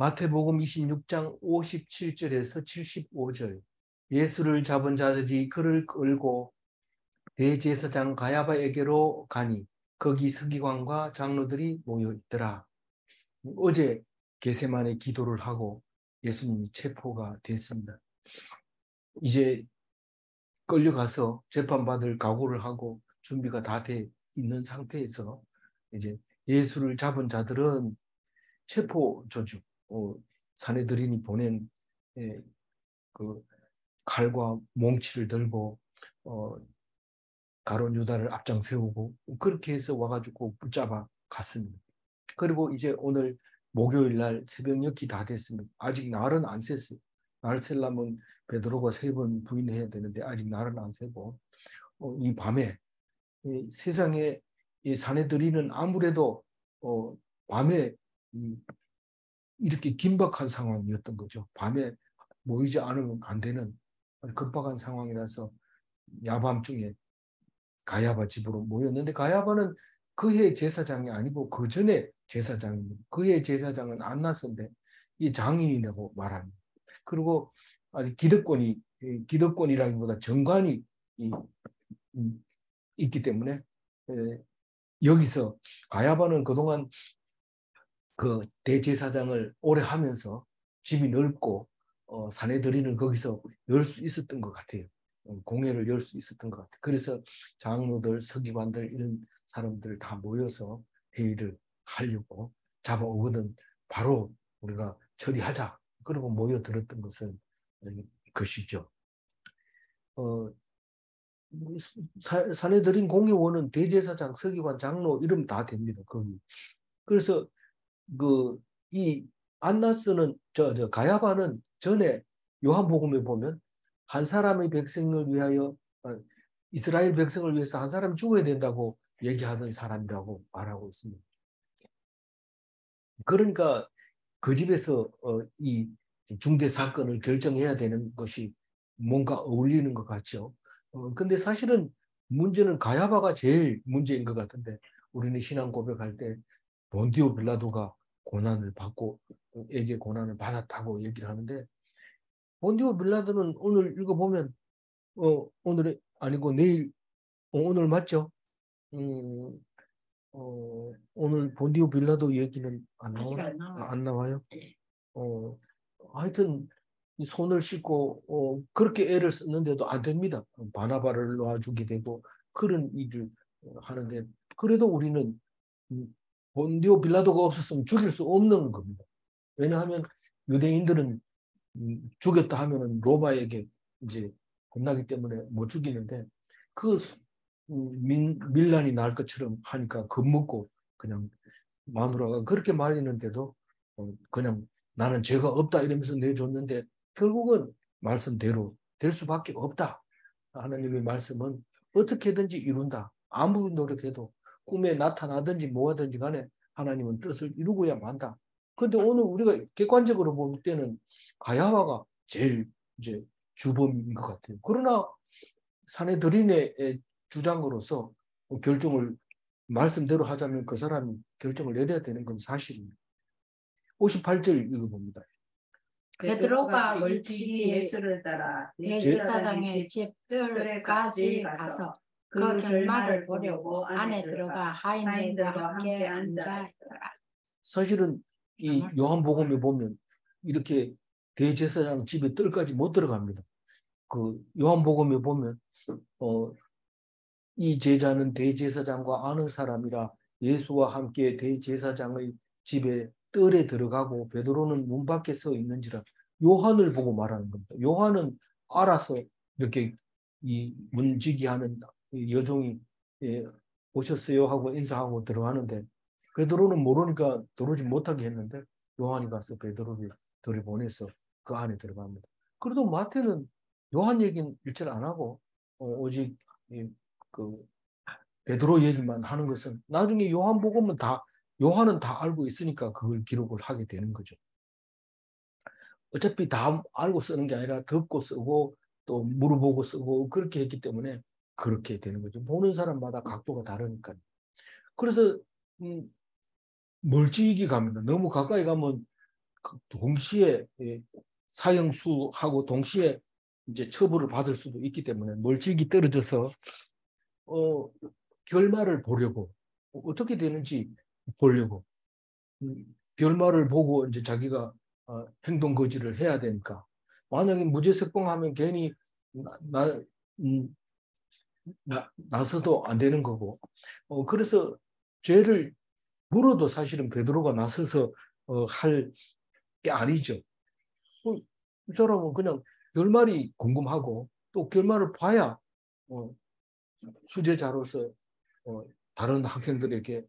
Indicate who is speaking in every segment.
Speaker 1: 마태복음 26장 57절에서 75절. 예수를 잡은 자들이 그를 끌고 대제사장 가야바에게로 가니 거기 서기관과 장로들이 모여 있더라. 어제 겟세마네 기도를 하고 예수님이 체포가 됐습니다. 이제 끌려가서 재판받을 각오를 하고 준비가 다 돼 있는 상태에서 이제 예수를 잡은 자들은 체포 조직, 사내들인이 보낸 그 칼과 몽치를 들고 가룟 유다를 앞장 세우고 그렇게 해서 와가지고 붙잡아 갔습니다. 그리고 이제 오늘 목요일 날 새벽녘이 다 됐습니다. 아직 날은 안 샜어요. 날 셀려면 베드로가 3번 부인해야 되는데 아직 날은 안 새고 이 밤에 이 세상에 이 사내들이는 아무래도 밤에 이렇게 긴박한 상황이었던 거죠. 밤에 모이지 않으면 안 되는 급박한 상황이라서 야밤중에 가야바 집으로 모였는데 가야바는 그해 제사장이 아니고 그 전에 제사장입니다. 그해 제사장은 안나스인데 이 장인이라고 말합니다. 그리고 아직 기득권이라기보다 정관이 있기 때문에 여기서 가야바는 그동안 그 대제사장을 오래 하면서 집이 넓고 사내들이는 거기서 열 수 있었던 것 같아요. 공회를 열 수 있었던 것 같아요. 그래서 장로들, 서기관들 이런 사람들 다 모여서 회의를 하려고 잡아오거든 바로 우리가 처리하자. 그리고 모여들었던 것은 것이죠. 사내들인 공회원은 대제사장, 서기관, 장로 이름 다 됩니다. 거기. 그래서 이 안나스는 가야바는 전에 요한복음에 보면 한 사람의 백성을 위하여 이스라엘 백성을 위해서 한 사람이 죽어야 된다고 얘기하던 사람이라고 말하고 있습니다. 그러니까 그 집에서 이 중대 사건을 결정해야 되는 것이 뭔가 어울리는 것 같죠. 근데 사실은 문제는 가야바가 제일 문제인 것 같은데 우리는 신앙 고백할 때 본디오 빌라도가 고난을 받고 에게 고난을 받았다고 얘기를 하는데 본디오 빌라도는 오늘 읽어보면 오늘 아니고 내일 오늘 맞죠? 오늘 본디오 빌라도 얘기는 안 나와요? 하여튼 손을 씻고 그렇게 애를 썼는데도 안 됩니다. 바나바를 놔주게 되고 그런 일을 하는데 그래도 우리는 본디오 빌라도가 없었으면 죽일 수 없는 겁니다. 왜냐하면 유대인들은 죽였다 하면은 로마에게 이제 혼나기 때문에 못 죽이는데 그 밀란이 날 것처럼 하니까 겁먹고 그냥 마누라가 그렇게 말리는데도 그냥 나는 죄가 없다 이러면서 내줬는데 결국은 말씀대로 될 수밖에 없다. 하나님의 말씀은 어떻게든지 이룬다. 아무 노력해도 꿈에 나타나든지 뭐하든지 간에 하나님은 뜻을 이루고야 만다. 그런데 오늘 우리가 객관적으로 볼 때는 가야바가 제일 이제 주범인 것 같아요. 그러나 사내들인의 주장으로서 결정을 말씀대로 하자면 그 사람이 결정을 내려야 되는 건 사실입니다. 58절 읽어봅니다.
Speaker 2: 베드로가 일찍이 예수를 따라 대제사장의 집 뜰까지 가서 그 결말을 보려고 안에 들어가 하인들과 함께 앉아 있더라.
Speaker 1: 사실은 이 요한복음에 보면 이렇게 대제사장 집에 뜰까지 못 들어갑니다. 그 요한복음에 보면 이 제자는 대제사장과 아는 사람이라 예수와 함께 대제사장의 집에 뜰에 들어가고 베드로는 문 밖에 서 있는지라 요한을 보고 말하는 겁니다. 요한은 알아서 이렇게 이 문지기하는 여종이 오셨어요 하고 인사하고 들어가는데 베드로는 모르니까 들어오지 못하게 했는데 요한이 가서 베드로를 들여보내서 그 안에 들어갑니다. 그래도 마태는 요한 얘기는 일절 안 하고 오직 그 베드로 얘기만 하는 것은 나중에 요한복음은 요한은 다 알고 있으니까 그걸 기록을 하게 되는 거죠. 어차피 다 알고 쓰는 게 아니라 듣고 쓰고 또 물어보고 쓰고 그렇게 했기 때문에 그렇게 되는 거죠. 보는 사람마다 각도가 다르니까요. 그래서 멀찍이 갑니다. 너무 가까이 가면 동시에 사형수하고 동시에 이제 처벌을 받을 수도 있기 때문에 멀찍이 떨어져서 결말을 보려고 어떻게 되는지 보려고 결말을 보고 이제 자기가 행동 거지를 해야 되니까 만약에 무죄석방하면 괜히 나서도 안 되는 거고 그래서 죄를 물어도 사실은 베드로가 나서서 할 게 아니죠. 이 사람은 그냥 결말이 궁금하고 또 결말을 봐야 수제자로서 다른 학생들에게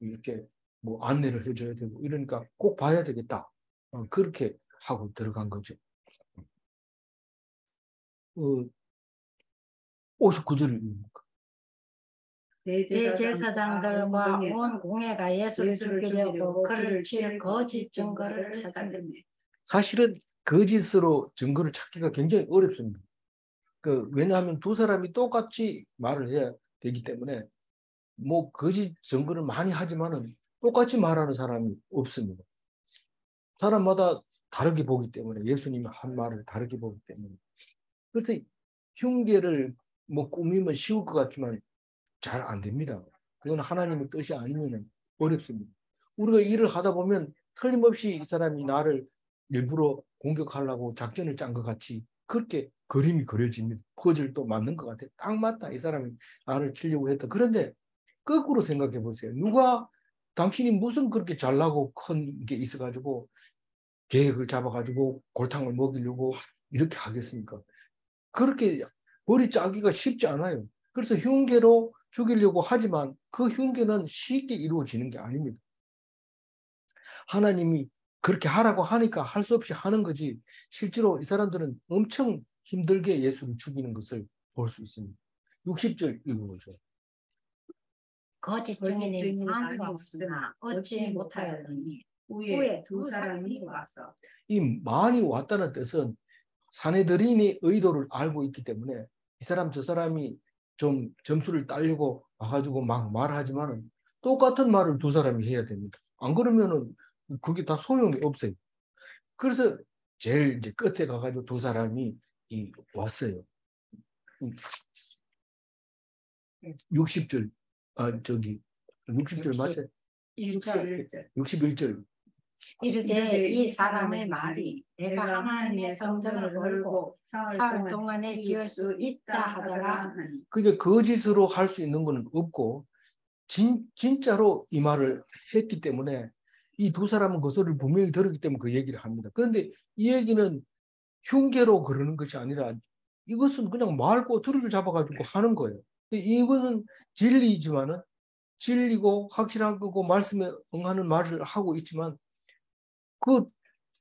Speaker 1: 이렇게 뭐 안내를 해줘야 되고 이러니까 꼭 봐야 되겠다. 그렇게 하고 들어간 거죠. 59절입니다.
Speaker 2: 대제사장들과 온 공회가 예수를 죽이려고 그를 칠 거짓 증거를 찾았네.
Speaker 1: 사실은 거짓으로 증거를 찾기가 굉장히 어렵습니다. 왜냐하면 두 사람이 똑같이 말을 해야 되기 때문에 뭐 거짓 증거를 많이 하지만은 똑같이 말하는 사람이 없습니다. 사람마다 다르게 보기 때문에 예수님이 한 말을 다르게 보기 때문에 그래서 흉계를 뭐 꾸미면 쉬울 것 같지만 잘 안 됩니다. 그건 하나님의 뜻이 아니면 어렵습니다. 우리가 일을 하다 보면 틀림없이 이 사람이 나를 일부러 공격하려고 작전을 짠 것 같이 그렇게 그림이 그려집니다. 퍼즐도 맞는 것 같아요. 딱 맞다. 이 사람이 나를 치려고 했다. 그런데 거꾸로 생각해 보세요. 누가 당신이 무슨 그렇게 잘나고 큰 게 있어가지고 계획을 잡아가지고 골탕을 먹이려고 이렇게 하겠습니까? 그렇게 머리 짜기가 쉽지 않아요. 그래서 흉계로 죽이려고 하지만 그 흉계는 쉽게 이루어지는 게 아닙니다. 하나님이 그렇게 하라고 하니까 할 수 없이 하는 거지 실제로 이 사람들은 엄청 힘들게 예수를 죽이는 것을 볼 수 있습니다. 60절 읽어보죠.
Speaker 2: 거짓 증인이 많이 왔으나 얻지 못하였더니 후에 두 사람이 와서
Speaker 1: 이 많이 왔다는 뜻은 사내들인의 의도를 알고 있기 때문에 이 사람 저 사람이 좀 점수를 따려고 와가지고 막 말하지만은 똑같은 말을 두 사람이 해야 됩니다. 안 그러면은 그게 다 소용이 없어요. 그래서 제일 이제 끝에 가가지고 두 사람이 왔어요. 60절, 60절 맞죠? 61절.
Speaker 2: 이르되 이 사람의 말이 내가 하나님의 성전을 걸고 사흘 동안에 지을 수 있다 하더라.
Speaker 1: 그게 거짓으로 할 수 있는 건 없고 진짜로 이 말을 했기 때문에 이 두 사람은 그 소리를 분명히 들었기 때문에 그 얘기를 합니다. 그런데 이 얘기는 흉계로 그러는 것이 아니라 이것은 그냥 말꼬투리를 잡아가지고 하는 거예요. 이거는 진리이지만은 진리고 확실한 거고 말씀에 응하는 말을 하고 있지만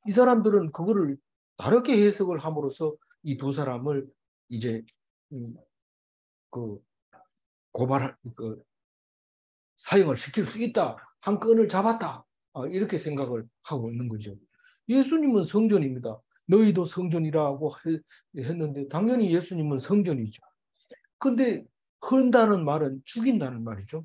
Speaker 1: 이 사람들은 그거를 다르게 해석을 함으로써 이 두 사람을 이제 사형을 시킬 수 있다. 한 건을 잡았다. 이렇게 생각을 하고 있는 거죠. 예수님은 성전입니다. 너희도 성전이라고 했는데 당연히 예수님은 성전이죠. 근데 헌다는 말은 죽인다는 말이죠.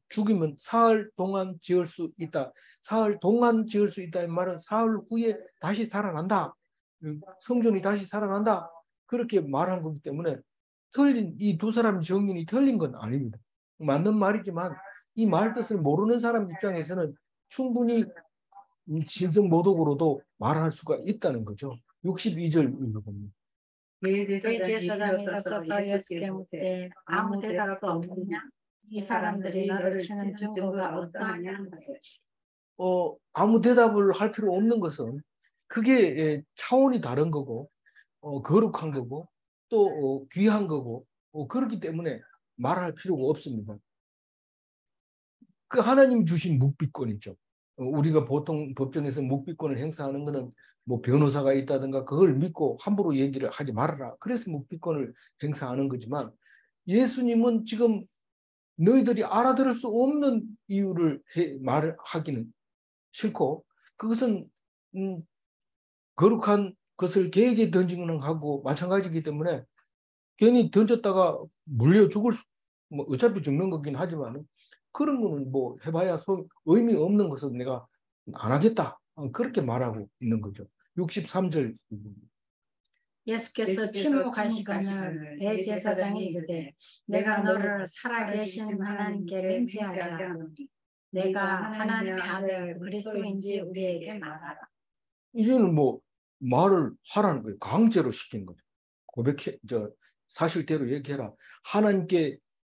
Speaker 1: 죽이면 사흘 동안 지을 수 있다. 사흘 동안 지을 수 있다는 말은 사흘 후에 다시 살아난다. 성전이 다시 살아난다. 그렇게 말한 거기 때문에 이 두 사람 정인이 틀린 건 아닙니다. 맞는 말이지만 이 말 뜻을 모르는 사람 입장에서는 충분히 신성모독으로도 말할 수가 있다는 거죠. 62절 읽어봅니다.
Speaker 2: 대제사장이 일어서서 예수께 묻되 아무 대답도 없느냐? 이 사람들이 너를 치는 증거가 어떠하냐?
Speaker 1: 아무 대답을 할 필요 없는 것은 그게 차원이 다른 거고 거룩한 거고 또 귀한 거고 그렇기 때문에 말할 필요가 없습니다. 그 하나님 주신 묵비권이죠. 우리가 보통 법정에서 묵비권을 행사하는 것은 뭐 변호사가 있다든가 그걸 믿고 함부로 얘기를 하지 말아라. 그래서 묵비권을 행사하는 거지만 예수님은 지금 너희들이 알아들을 수 없는 이유를 말을 하기는 싫고 그것은 거룩한 것을 개에게 던지는 하고 마찬가지이기 때문에 괜히 던졌다가 물려 죽을 뭐 어차피 죽는 거긴 하지만 그런 거는 뭐 해봐야 의미 없는 것은 내가 안 하겠다. 그렇게 말하고 있는 거죠. 63절.
Speaker 2: 예수께서 침묵하시거늘 대제사장이 이르되 내가 너를 살아계신 하나님께 맹세하게 하노니 내가 하나님의 아들 그리스도인지 우리에게 말하라.
Speaker 1: 이제는 뭐 말을 하라는 거예요. 강제로 시킨 거죠. 고백해, 사실대로 얘기해라. 하나님께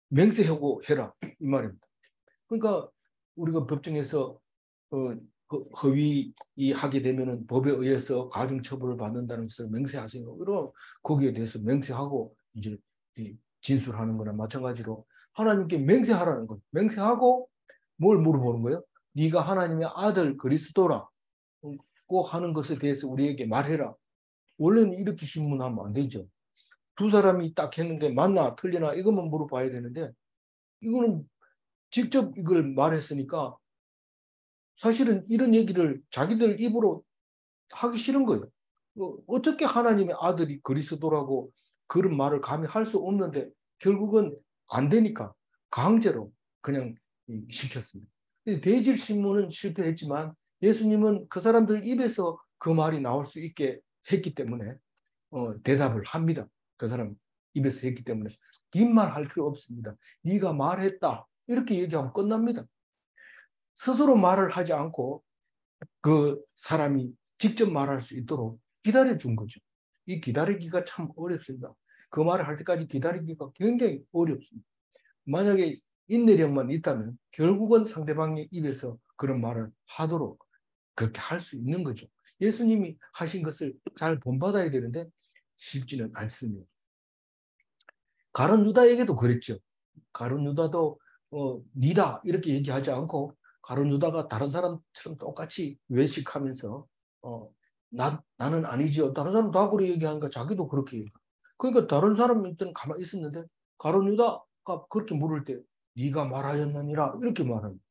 Speaker 1: 맹세하고 해라. 이 말입니다. 그러니까 우리가 법정에서 허위하게 되면은 법에 의해서 가중처벌을 받는다는 것을 맹세하세요. 그럼 거기에 대해서 맹세하고 이제 진술하는 거나 마찬가지로 하나님께 맹세하라는 거예요. 맹세하고 뭘 물어보는 거예요? 네가 하나님의 아들 그리스도라 꼭 하는 것에 대해서 우리에게 말해라. 원래는 이렇게 신문하면 안 되죠. 두 사람이 딱 했는데 맞나 틀리나 이것만 물어봐야 되는데 이거는 직접 이걸 말했으니까 사실은 이런 얘기를 자기들 입으로 하기 싫은 거예요. 어떻게 하나님의 아들이 그리스도라고 그런 말을 감히 할 수 없는데 결국은 안 되니까 강제로 그냥 시켰습니다. 대질신문은 실패했지만 예수님은 그 사람들 입에서 그 말이 나올 수 있게 했기 때문에 대답을 합니다. 그 사람 입에서 했기 때문에 긴 말 할 필요 없습니다. 네가 말했다 이렇게 얘기하면 끝납니다. 스스로 말을 하지 않고 그 사람이 직접 말할 수 있도록 기다려준 거죠. 이 기다리기가 참 어렵습니다. 그 말을 할 때까지 기다리기가 굉장히 어렵습니다. 만약에 인내력만 있다면 결국은 상대방의 입에서 그런 말을 하도록 그렇게 할 수 있는 거죠. 예수님이 하신 것을 잘 본받아야 되는데 쉽지는 않습니다. 가룟 유다에게도 그랬죠. 가룟 유다도 니다 이렇게 얘기하지 않고 가룟 유다가 다른 사람처럼 똑같이 외식하면서 나는 아니지요. 다른 사람 다 그렇게 얘기하니까 자기도 그렇게 얘기해요. 그러니까 다른 사람은 일단 가만히 있었는데 가룟 유다가 그렇게 물을 때 네가 말하였느니라 이렇게 말합니다.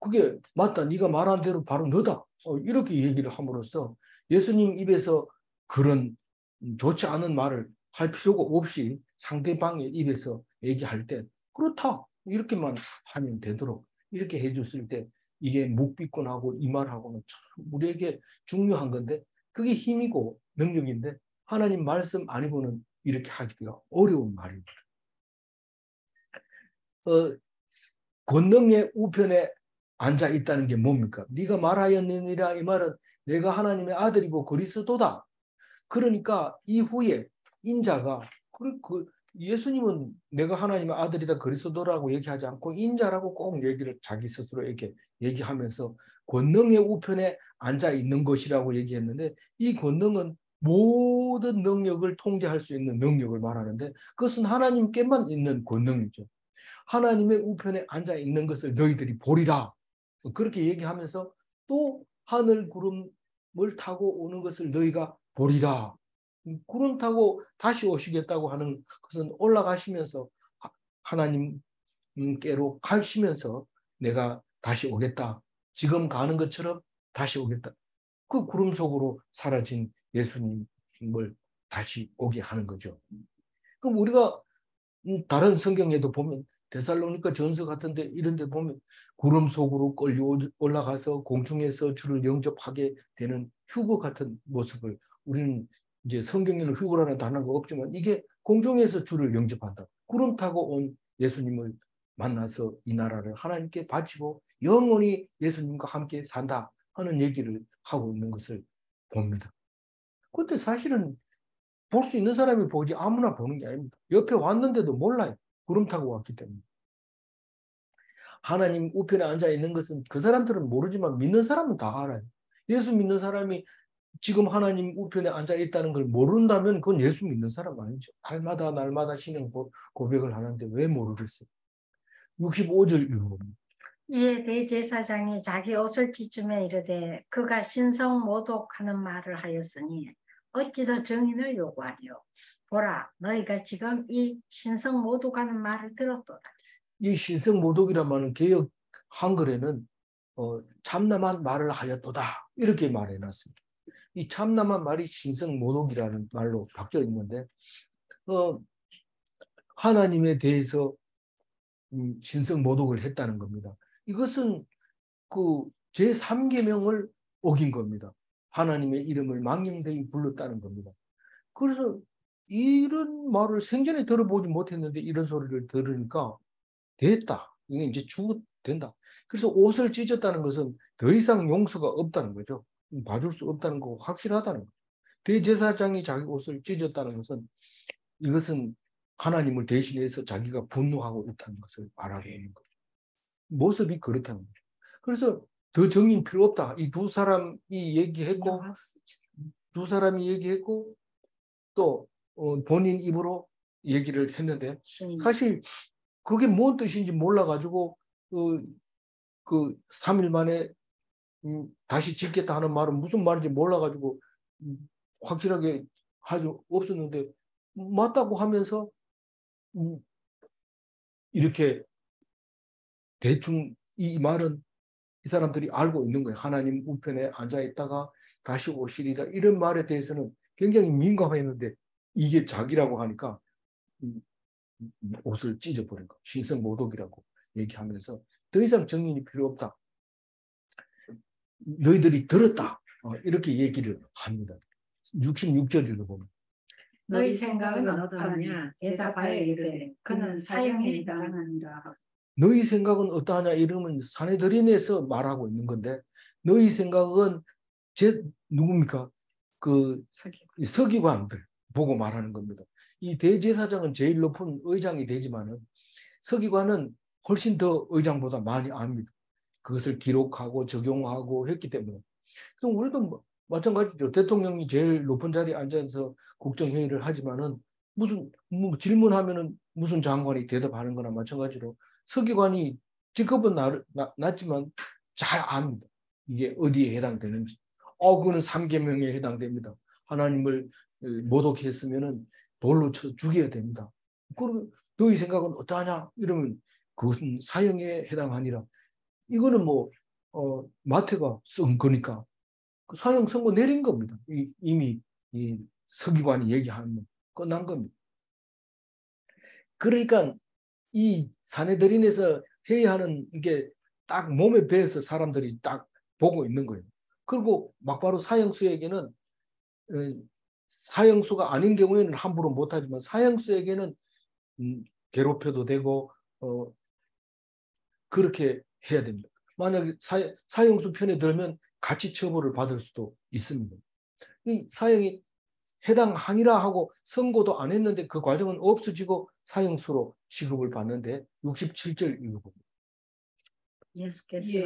Speaker 1: 그게 맞다. 네가 말한 대로 바로 너다. 이렇게 얘기를 함으로써 예수님 입에서 그런 좋지 않은 말을 할 필요가 없이 상대방의 입에서 얘기할 때 그렇다. 이렇게만 하면 되도록 이렇게 해줬을 때 이게 묵비권하고 이 말하고는 참 우리에게 중요한 건데 그게 힘이고 능력인데 하나님 말씀 아니고는 이렇게 하기가 어려운 말입니다. 권능의 우편에 앉아 있다는 게 뭡니까? 네가 말하였느니라 이 말은 내가 하나님의 아들이고 그리스도다. 그러니까 이후에 인자가 예수님은 내가 하나님의 아들이다 그리스도라고 얘기하지 않고 인자라고 꼭 얘기를 자기 스스로 이렇게 얘기하면서 권능의 우편에 앉아 있는 것이라고 얘기했는데 이 권능은 모든 능력을 통제할 수 있는 능력을 말하는데 그것은 하나님께만 있는 권능이죠. 하나님의 우편에 앉아 있는 것을 너희들이 보리라. 그렇게 얘기하면서 또 하늘 구름을 타고 오는 것을 너희가 보리라. 구름 타고 다시 오시겠다고 하는 것은 올라가시면서 하나님께로 가시면서 내가 다시 오겠다. 지금 가는 것처럼 다시 오겠다. 그 구름 속으로 사라진 예수님을 다시 오게 하는 거죠. 그럼 우리가 다른 성경에도 보면 데살로니가 전서 같은데 이런 데 보면 구름 속으로 끌려 올라가서 공중에서 주를 영접하게 되는 휴거 같은 모습을 우리는 이제 성경에는 휴거라는 단어가 없지만 이게 공중에서 주를 영접한다. 구름 타고 온 예수님을 만나서 이 나라를 하나님께 바치고 영원히 예수님과 함께 산다 하는 얘기를 하고 있는 것을 봅니다. 그런데 사실은 볼 수 있는 사람이 보지 아무나 보는 게 아닙니다. 옆에 왔는데도 몰라요. 구름 타고 왔기 때문에. 하나님 우편에 앉아 있는 것은 그 사람들은 모르지만 믿는 사람은 다 알아요. 예수 믿는 사람이 지금 하나님 우편에 앉아 있다는 걸 모른다면 그건 예수 믿는 사람 아니죠. 날마다 신앙 고백을 하는데 왜 모르겠어요. 65절 읽어봅니다.
Speaker 2: 이에 대제사장이 자기 옷을 찢으며 이르되 그가 신성 모독하는 말을 하였으니 어찌 더 증인을 요구하리요. 보라 너희가 지금 이 신성 모독하는 말을 들었도다.
Speaker 1: 이 신성 모독이란 말은 개역 한글에는 참남한 말을 하였도다 이렇게 말해놨습니다. 이 참남한 말이 신성 모독이라는 말로 바뀌어 있는데 하나님에 대해서 신성 모독을 했다는 겁니다. 이것은 그 제3계명을 어긴 겁니다. 하나님의 이름을 망령되이 불렀다는 겁니다. 그래서 이런 말을 생전에 들어보지 못했는데 이런 소리를 들으니까 됐다. 이게 이제 죽어도 된다. 그래서 옷을 찢었다는 것은 더 이상 용서가 없다는 거죠. 봐줄 수 없다는 거 확실하다는 거죠. 대제사장이 자기 옷을 찢었다는 것은 이것은 하나님을 대신해서 자기가 분노하고 있다는 것을 말하고 있는 거죠. 모습이 그렇다는 거죠. 그래서 더 정의는 필요 없다. 이 두 사람이 얘기했고 또 본인 입으로 얘기를 했는데 사실 그게 뭔 뜻인지 몰라가지고 그 3일 만에 다시 짓겠다 하는 말은 무슨 말인지 몰라가지고 확실하게 하죠 없었는데 맞다고 하면서 이렇게 대충 이 말은 이 사람들이 알고 있는 거예요. 하나님 우편에 앉아있다가 다시 오시리라 이런 말에 대해서는 굉장히 민감했는데 이게 자기라고 하니까 옷을 찢어버린 거. 신성모독이라고 얘기하면서 더 이상 정인이 필요 없다. 너희들이 들었다. 이렇게 얘기를 합니다. 66절을 보면.
Speaker 2: 너희 생각은 어떠하냐? 대답하여 이르되 그는 사형에 해당하니라.
Speaker 1: 너희 생각은 어떠하냐? 이러면 사내들인에서 말하고 있는 건데 너희 생각은 누굽니까? 그 서기관들 보고 말하는 겁니다. 이 대제사장은 제일 높은 의장이 되지만은 서기관은 훨씬 더 의장보다 많이 압니다. 그것을 기록하고 적용하고 했기 때문에. 그럼 우리도 마찬가지죠. 대통령이 제일 높은 자리에 앉아서 국정회의를 하지만은 무슨 질문하면은 무슨 장관이 대답하는 거나 마찬가지로 서기관이 직급은 낮지만 잘 압니다. 이게 어디에 해당되는지. 그거는 3계명에 해당됩니다. 하나님을 모독했으면은 돌로 쳐 죽여야 됩니다. 그리고 너희 생각은 어떠하냐? 이러면 그것은 사형에 해당하니라. 이거는 마태가 쓴 거니까 사형 선고 내린 겁니다. 이미 이 서기관이 얘기하면 끝난 겁니다. 그러니까 이 사내들인에서 회의하는 게 딱 몸에 배어서 사람들이 딱 보고 있는 거예요. 그리고 막바로 사형수에게는 사형수가 아닌 경우에는 함부로 못하지만 사형수에게는 괴롭혀도 되고 그렇게 해야 됩니다. 만약에 사형수 편에 들면 같이 처벌을 받을 수도 있습니다. 이 사형이 해당하니라 하고 선고도 안 했는데 그 과정은 없어지고 사형수로 취급을 받는데 67절 읽어봅니다.
Speaker 2: 예수께서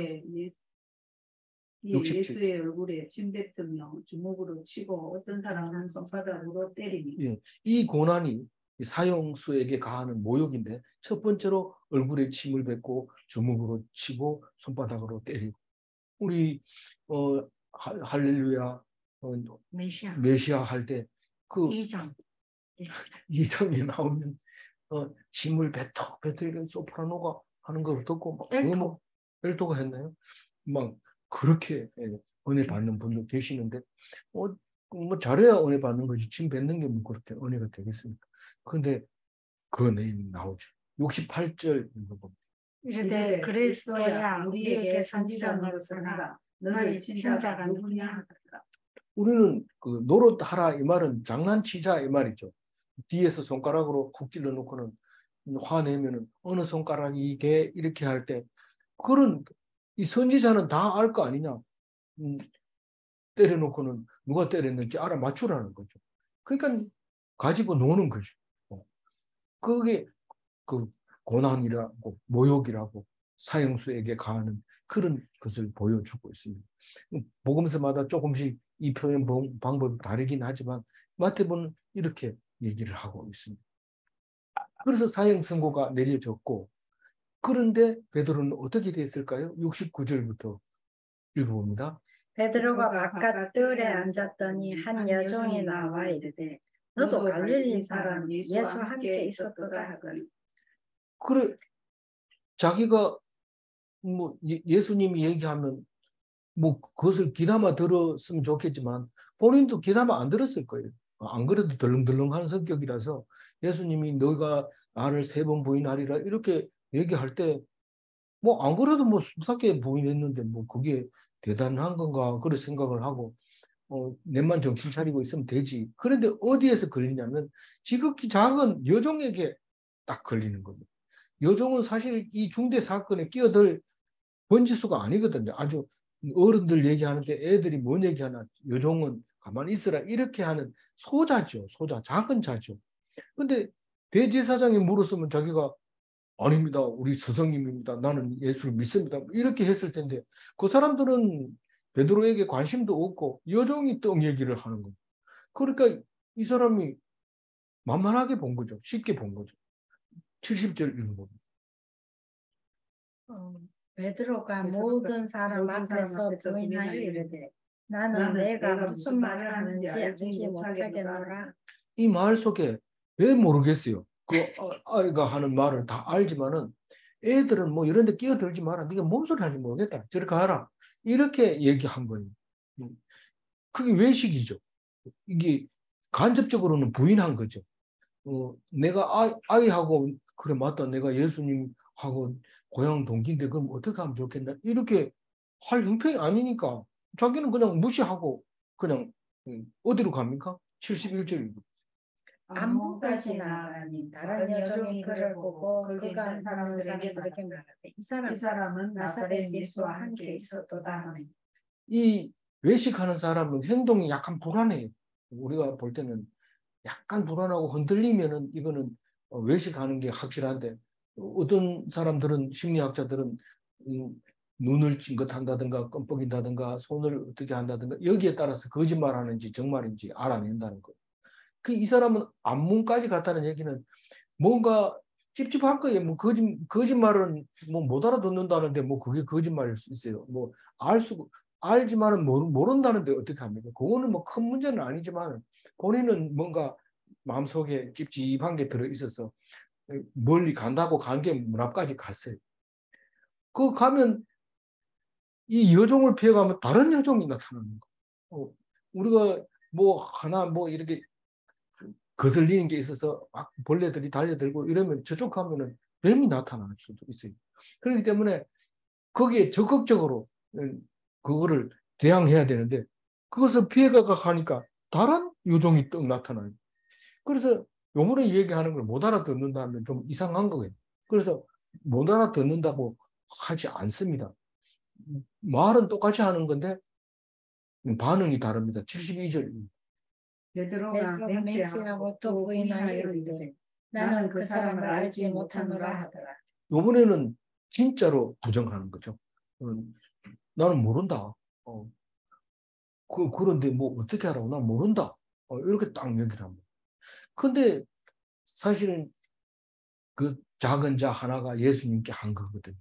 Speaker 3: 예수의 얼굴에 침 뱉으며 주먹으로 치고 어떤 사람은 손바닥으로 때리니
Speaker 1: 이 고난이 사형수에게 가하는 모욕인데 첫 번째로 얼굴에 침을 뱉고 주먹으로 치고 손바닥으로 때리고 우리 할렐루야 메시아 할 때 그 2장에 나오면 침을 뱉어 이런 소프라노가 하는 걸 듣고 엘토가 했나요? 막 그렇게 은혜 받는 분도 계시는데 잘해야 은혜 받는 거지 침 뱉는 게 뭐 그렇게 은혜가 되겠습니까? 그런데 그 내용이 나오죠. 68절 읽어봅니다.
Speaker 2: 이르되 그리스도야 우리에게 선지자 노릇을 하라. 너희 친자가 누구냐?
Speaker 1: 우리는 그 노릇하라 이 말은 장난치자 이 말이죠. 뒤에서 손가락으로 콕 찔러 놓고는 화내면은 어느 손가락이 이게 이렇게 할 때 그런 이 선지자는 다 알 거 아니냐. 때려놓고는 누가 때렸는지 알아맞추라는 거죠. 그러니까 가지고 노는 거죠. 그게 그 고난이라고 모욕이라고 사형수에게 가하는 그런 것을 보여주고 있습니다. 복음서마다 조금씩 이 표현 방법이 다르긴 하지만 마태복음은 이렇게 얘기를 하고 있습니다. 그래서 사형 선고가 내려졌고 그런데 베드로는 어떻게 됐을까요? 69절부터 읽어봅니다.
Speaker 2: 베드로가 바깥 뜰에 앉았더니 한 여종이 나와 이르되 너도 갈릴리 사람 예수와 함께 있었도다 하거늘.
Speaker 1: 그래 자기가 예수님이 얘기하면 그것을 귀담아 들었으면 좋겠지만 본인도 귀담아 안 들었을 거예요. 안 그래도 덜렁덜렁한 성격이라서 예수님이 너가 나를 3번 부인하리라 이렇게 얘기할 때 안 그래도 수사께 부인했는데 그게 대단한 건가 그런 생각을 하고 내만 정신 차리고 있으면 되지. 그런데 어디에서 걸리냐면 지극히 작은 여종에게 딱 걸리는 겁니다. 여종은 사실 이 중대 사건에 끼어들 번지수가 아니거든요. 아주 어른들 얘기하는데 애들이 뭔 얘기하나 여종은 가만히 있으라 이렇게 하는 소자죠. 소자, 작은 자죠. 근데 대제사장이 물었으면 자기가 아닙니다. 우리 스승님입니다. 나는 예수를 믿습니다. 이렇게 했을 텐데 그 사람들은 베드로에게 관심도 없고 여종이 떡 얘기를 하는 거예요. 그러니까 이 사람이 만만하게 본 거죠. 쉽게 본 거죠. 70절 읽는 겁니다.
Speaker 2: 베드로가 모든 사람 앞에서 부인하여 이르되 나는 내가 무슨 말을 하는지 알지 못하겠노라.
Speaker 1: 이 말 속에 왜 모르겠어요. 그 아이가 하는 말을 다 알지만은 애들은 뭐 이런 데 끼어들지 마라. 네가 뭔 소리 하는지 모르겠다. 저리 가라. 이렇게 얘기한 거예요. 그게 외식이죠. 이게 간접적으로는 부인한 거죠. 내가 아이하고 그래 맞다. 내가 예수님하고 고향 동기인데 그럼 어떻게 하면 좋겠나? 이렇게 할 형편이 아니니까 자기는 그냥 무시하고 그냥 어디로 갑니까? 71절입니다.
Speaker 2: 안문까지 나아가니 다른 여종이 그를 보고 그가 묻는 사람들에게 말하되 이 사람은 나사렛 예수와 함께 있었도다 하니.
Speaker 1: 이 외식하는 사람은 행동이 약간 불안해요. 우리가 볼 때는 약간 불안하고 흔들리면은 이거는 외식하는 게 확실한데 어떤 사람들은 심리학자들은 눈을 찡긋한다든가 껌뻑인다든가 손을 어떻게 한다든가 여기에 따라서 거짓말하는지 정말인지 알아낸다는 거예요. 이 사람은 안문까지 갔다는 얘기는 뭔가 찝찝할 거예요. 뭐 거짓말은 뭐 못 알아듣는다는데 뭐 그게 거짓말일 수 있어요. 뭐 알지만은 모른다는데 어떻게 합니까? 그거는 뭐 큰 문제는 아니지만 본인은 뭔가 마음속에 찝찝한 게 들어 있어서 멀리 간다고 간 게 문 앞까지 갔어요. 그 가면 이 여종을 피해가면 다른 여종이 나타나는 거. 우리가 뭐 하나 뭐 이렇게 거슬리는 게 있어서 막 벌레들이 달려들고 이러면 저쪽 가면은 뱀이 나타날 수도 있어요. 그렇기 때문에 거기에 적극적으로 그거를 대항해야 되는데 그것을 피해가가 가니까 다른 요종이 또 나타나요. 그래서 요번에 얘기하는 걸 못 알아듣는다면 좀 이상한 거예요. 그래서 못 알아듣는다고 하지 않습니다. 말은 똑같이 하는 건데 반응이 다릅니다. 72절입니다.
Speaker 2: 베드로가 맹세하고 또 부인하여 이르되 나는 그 사람을 알지 못하노라 하더라.
Speaker 1: 요번에는 진짜로 부정하는 거죠. 나는 모른다. 그런데 뭐 어떻게 하라고? 난 모른다. 이렇게 딱 얘기를 합니다. 근데 사실은 그 작은 자 하나가 예수님께 한 거거든요.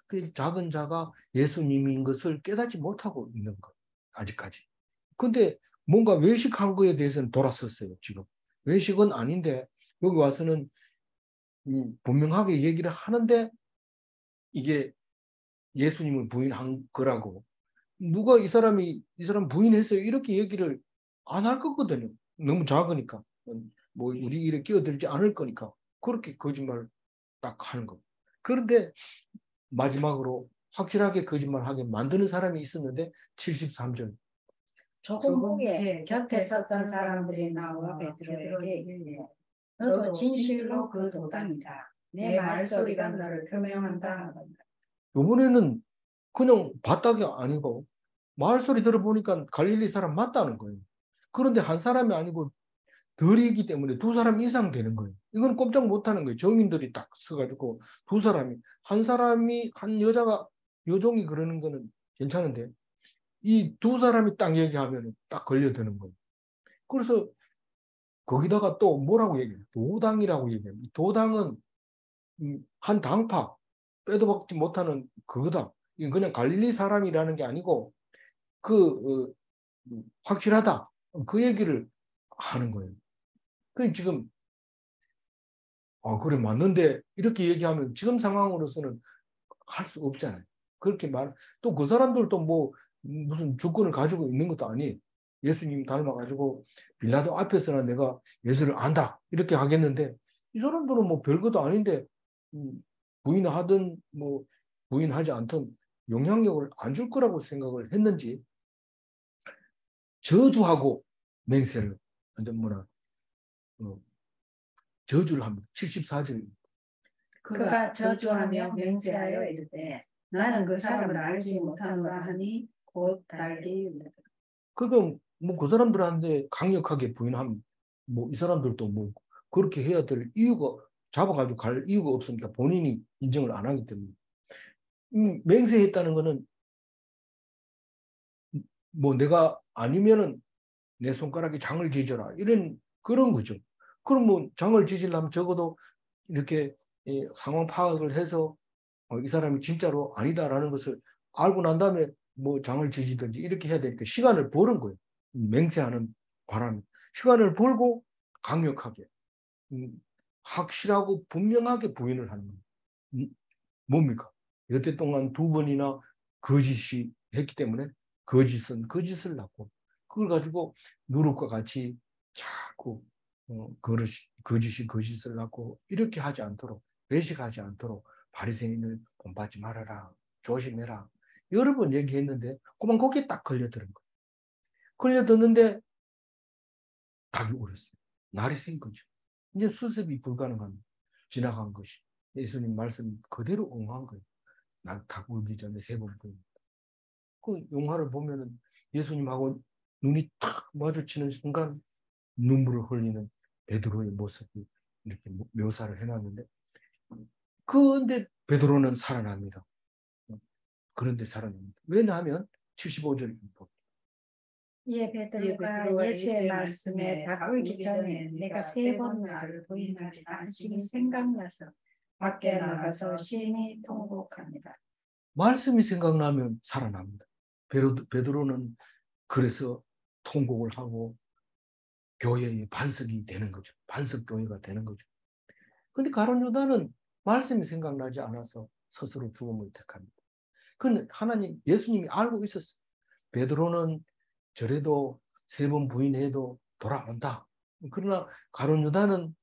Speaker 1: 그 작은 자가 예수님인 것을 깨닫지 못하고 있는 거, 아직까지. 근데 뭔가 외식한 거에 대해서는 돌아섰어요, 지금. 외식은 아닌데, 여기 와서는 분명하게 얘기를 하는데, 이게 예수님을 부인한 거라고. 누가 이 사람 부인했어요. 이렇게 얘기를 안 할 거거든요. 너무 작으니까. 뭐, 우리 일에 끼어들지 않을 거니까. 그렇게 거짓말 딱 하는 거. 그런데 마지막으로 확실하게 거짓말하게 만드는 사람이 있었는데 73절.
Speaker 2: 조금 후에 곁에 섰던 사람들이 나와 베드로에게 이르되 너도 진실로 그 도당이라. 내 말소리가 너를 표명한다 하더라.
Speaker 1: 이번에는 그냥 바닥이 아니고 말소리 들어보니까 갈릴리 사람 맞다는 거예요. 그런데 한 사람이 아니고 덜이기 때문에 두 사람 이상 되는 거예요. 이건 꼼짝 못하는 거예요. 정인들이 딱 서가지고 두 사람이 한 사람이 한 여자가 여종이 그러는 거는 괜찮은데 이 두 사람이 딱 얘기하면 딱 걸려드는 거예요. 그래서 거기다가 또 뭐라고 얘기해요? 도당이라고 얘기해요. 이 도당은 한 당파 빼도 박지 못하는 그거다. 이건 그냥 갈릴리 사람이라는 게 아니고 확실하다. 그 얘기를 하는 거예요. 그 지금 그래 맞는데 이렇게 얘기하면 지금 상황으로서는 할 수가 없잖아요. 그렇게 또 그 사람들도 뭐 무슨 주권을 가지고 있는 것도 아니에요. 예수님 닮아가지고 빌라도 앞에서나 내가 예수를 안다 이렇게 하겠는데 이 사람들은 뭐 별것도 아닌데 부인하든 뭐 부인하지 않든 영향력을 안 줄 거라고 생각을 했는지 저주하고 맹세를 완전 저주를 합니다. 74절.
Speaker 2: 그가 저주하며 맹세하여 이르되 나는 그 사람을 알지 못하노라 하니 곧 달리
Speaker 1: 그건 뭐 그 사람들한테 강력하게 부인하면 뭐 이 사람들도 뭐 그렇게 해야 될 이유가 잡아가지고 갈 이유가 없습니다. 본인이 인정을 안 하기 때문에. 맹세했다는 거는 뭐 내가 아니면은 내 손가락에 장을 지져라 이런 그런 거죠. 그럼 뭐 장을 지지려면 적어도 이렇게 상황 파악을 해서 이 사람이 진짜로 아니다라는 것을 알고 난 다음에 뭐 장을 지지든지 이렇게 해야 되니까 시간을 버는 거예요. 맹세하는 바람에 시간을 벌고 강력하게 확실하고 분명하게 부인을 하는 거예요. 뭡니까? 여태 동안 2번이나 거짓이 했기 때문에 거짓은 거짓을 낳고 그걸 가지고 누룩과 같이 자꾸 거짓이 거짓을 낳고 이렇게 하지 않도록 외식하지 않도록 바리새인을 본받지 말아라. 조심해라. 여러 번 얘기했는데 그만 거기에 딱 걸려드는 거예요. 걸려드는데 닭이 울었어요. 날이 샌 거죠. 이제 수습이 불가능합니다. 지나간 것이. 예수님 말씀 그대로 응한 거예요. 닭 울기 전에 3번 보입니다. 그 영화를 보면은 예수님하고 눈이 탁 마주치는 순간 눈물을 흘리는 베드로의 모습을 이렇게 묘사를 해놨는데 그런데 베드로는 살아납니다. 그런데 살아납니다. 왜냐하면 75절입니다.
Speaker 2: 이에 베드로가 예수의 말씀에 다가오기 전에 내가 3번 나를 부인하리라 하심이 생각나서 밖에 나가서 심히 통곡합니다.
Speaker 1: 말씀이 생각나면 살아납니다. 베드로는 그래서 통곡을 하고 교회의 반석이 되는 거죠. 반석 교회가 되는 거죠. 근데 가룟 유다는 말씀이 생각나지 않아서 스스로 죽음을 택합니다. 그건 하나님, 예수님이 알고 있었어요. 베드로는 저래도 3번 부인해도 돌아온다. 그러나 가룟 유다는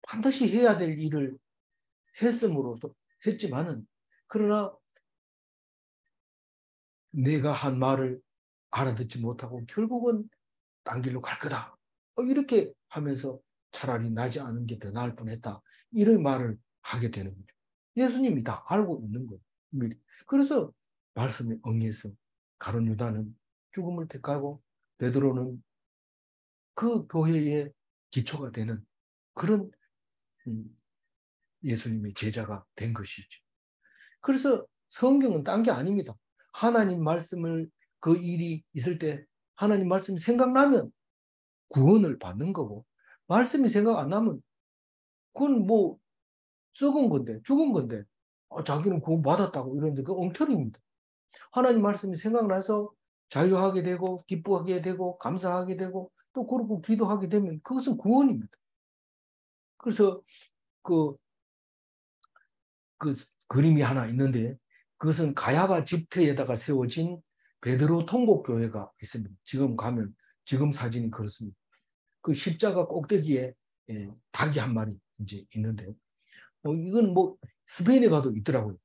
Speaker 1: 반드시 해야 될 일을 했지만은 그러나 내가 한 말을 알아듣지 못하고 결국은 딴 길로 갈 거다. 이렇게 하면서 차라리 나지 않은 게 더 나을 뻔했다. 이런 말을 하게 되는 거죠. 예수님이 다 알고 있는 거예요. 그래서 말씀에 응해서 가룟 유다는 죽음을 택하고 베드로는 그 교회의 기초가 되는 그런 예수님의 제자가 된 것이죠. 그래서 성경은 딴 게 아닙니다. 하나님 말씀을 그 일이 있을 때 하나님 말씀이 생각나면 구원을 받는 거고 말씀이 생각 안 나면 그건 뭐 썩은 건데 죽은 건데 자기는 구원 받았다고 이러는데 그 엉터리입니다. 하나님 말씀이 생각나서 자유하게 되고 기뻐하게 되고 감사하게 되고 또 그러고 기도하게 되면 그것은 구원입니다. 그래서 그 그림이 하나 있는데 그것은 가야바 집터에다가 세워진 베드로 통곡교회가 있습니다. 지금 가면 지금 사진이 그렇습니다. 그 십자가 꼭대기에 닭이 한 마리 이제 있는데 이건 뭐 스페인에 가도 있더라고요.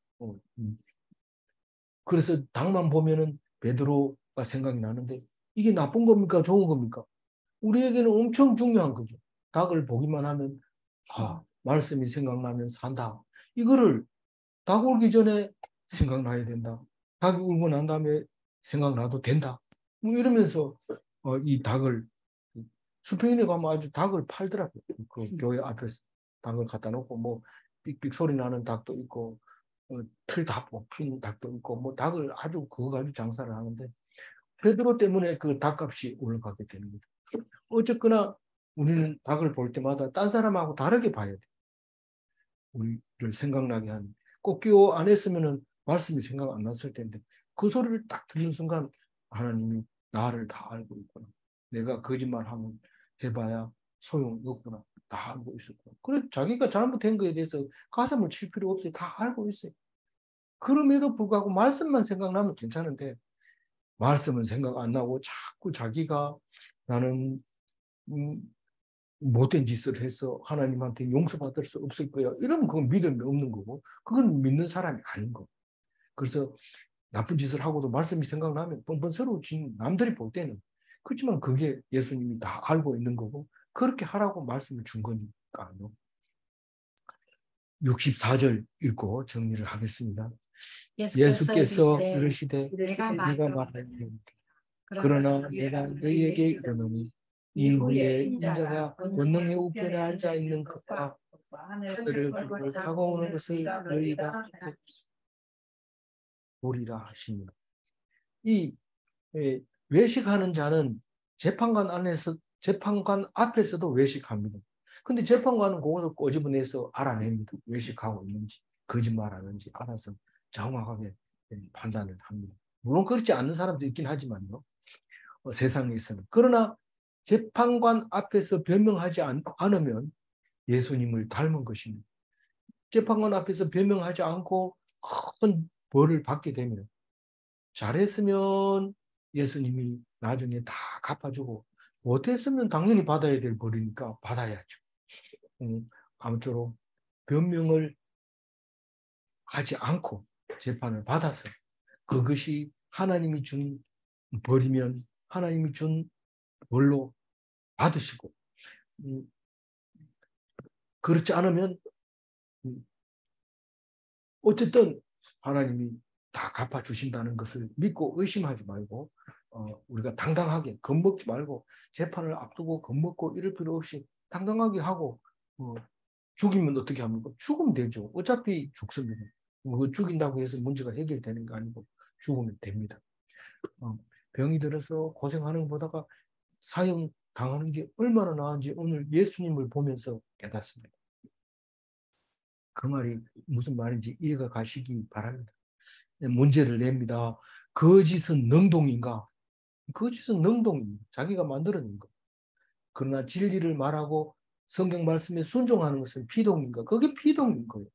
Speaker 1: 그래서 닭만 보면은 베드로가 생각이 나는데 이게 나쁜 겁니까 좋은 겁니까? 우리에게는 엄청 중요한 거죠. 닭을 보기만 하면 말씀이 생각나면 산다. 이거를 닭 울기 전에 생각나야 된다. 닭이 울고 난 다음에 생각나도 된다. 뭐 이러면서 이 닭을 스페인에 가면 아주 닭을 팔더라고요. 그 교회 앞에서 닭을 갖다 놓고 뭐 삑삑 소리 나는 닭도 있고 틀 다 뽑힌 닭도 있고 뭐 닭을 아주 그거 가지고 장사를 하는데 베드로 때문에 그 닭값이 올라가게 되는 거죠. 어쨌거나 우리는 닭을 볼 때마다 딴 사람하고 다르게 봐야 돼. 우리를 생각나게 하는. 꼭 기도 안 했으면은 말씀이 생각 안 났을 텐데 그 소리를 딱 듣는 순간 하나님이 나를 다 알고 있구나. 내가 거짓말하면 해봐야 소용없구나. 다 알고 있었구나. 그래 자기가 잘못한 거에 대해서 가슴을 칠 필요 없어요. 다 알고 있어요. 그럼에도 불구하고 말씀만 생각나면 괜찮은데 말씀은 생각 안 나고 자꾸 자기가 나는 못된 짓을 해서 하나님한테 용서받을 수 없을 거야. 이러면 그건 믿음이 없는 거고 그건 믿는 사람이 아닌 거. 그래서 나쁜 짓을 하고도 말씀이 생각나면 뻔뻔스러워진 남들이 볼 때는. 그렇지만 그게 예수님이 다 알고 있는 거고 그렇게 하라고 말씀을 준 거니까요. 64절 읽고 정리를 하겠습니다. 예수께서 이르시되
Speaker 2: 내가
Speaker 1: 네가 말하는 그러나 내가 너희에게 이르노니 이후에 인자가 권능의 우편에 앉아 있는 것과 하늘을 불을 타고 오는 것을 너희가 보리라 하시니. 이 외식하는 자는 재판관 앞에서도 외식합니다. 근데 재판관은 그것을 꼬집어내서 알아냅니다. 외식하고 있는지 거짓말하는지 알아서 정확하게 판단을 합니다. 물론 그렇지 않는 사람도 있긴 하지만요. 세상에서는. 그러나 재판관 앞에서 변명하지 않으면 예수님을 닮은 것입니다. 재판관 앞에서 변명하지 않고 큰 벌을 받게 되면 잘했으면 예수님이 나중에 다 갚아주고 못했으면 당연히 받아야 될 벌이니까 받아야죠. 아무쪼록 변명을 하지 않고 재판을 받아서 그것이 하나님이 준 벌이면 하나님이 준 벌로 받으시고 그렇지 않으면 어쨌든 하나님이 다 갚아주신다는 것을 믿고 의심하지 말고 우리가 당당하게 겁먹지 말고 재판을 앞두고 겁먹고 이럴 필요 없이 당당하게 하고 죽이면 어떻게 합니까? 죽으면 되죠. 어차피 죽습니다. 죽인다고 해서 문제가 해결되는 거 아니고 죽으면 됩니다. 병이 들어서 고생하는 것보다가 사형 당하는 게 얼마나 나은지 오늘 예수님을 보면서 깨닫습니다. 그 말이 무슨 말인지 이해가 가시기 바랍니다. 문제를 냅니다. 거짓은 능동인가? 거짓은 능동입니다. 자기가 만들어낸 것. 그러나 진리를 말하고 성경 말씀에 순종하는 것은 피동인가? 그게 피동인 거예요.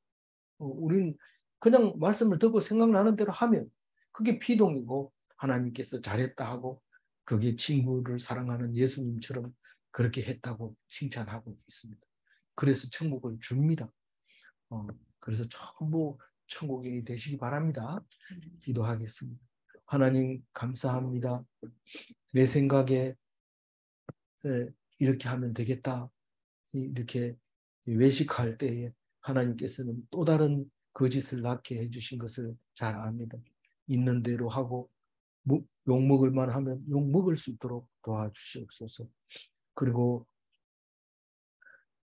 Speaker 1: 우리는 그냥 말씀을 듣고 생각나는 대로 하면 그게 피동이고 하나님께서 잘했다 하고 그게 친구를 사랑하는 예수님처럼 그렇게 했다고 칭찬하고 있습니다. 그래서 천국을 줍니다. 그래서 전부 천국인이 되시기 바랍니다. 기도하겠습니다. 하나님 감사합니다. 내 생각에 이렇게 하면 되겠다. 이렇게 외식할 때에 하나님께서는 또 다른 거짓을 낳게 해주신 것을 잘 압니다. 있는 대로 하고 욕먹을 만 하면 욕먹을 수 있도록 도와주시옵소서. 그리고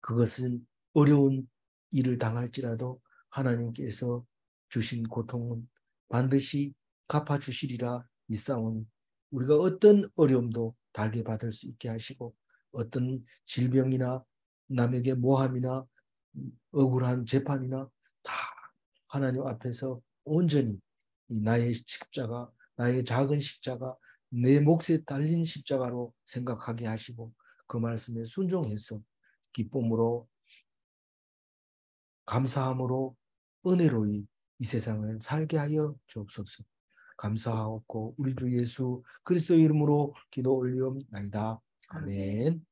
Speaker 1: 그것은 어려운 일을 당할지라도 하나님께서 주신 고통은 반드시 갚아주시리라 믿사오니 우리가 어떤 어려움도 달게 받을 수 있게 하시고 어떤 질병이나 남에게 모함이나 억울한 재판이나 다 하나님 앞에서 온전히 나의 십자가, 나의 작은 십자가, 내 몫에 달린 십자가로 생각하게 하시고 그 말씀에 순종해서 기쁨으로 감사함으로 은혜로이 이 세상을 살게 하여 주옵소서. 감사하옵고 우리 주 예수 그리스도의 이름으로 기도 올리옵나이다. 아멘.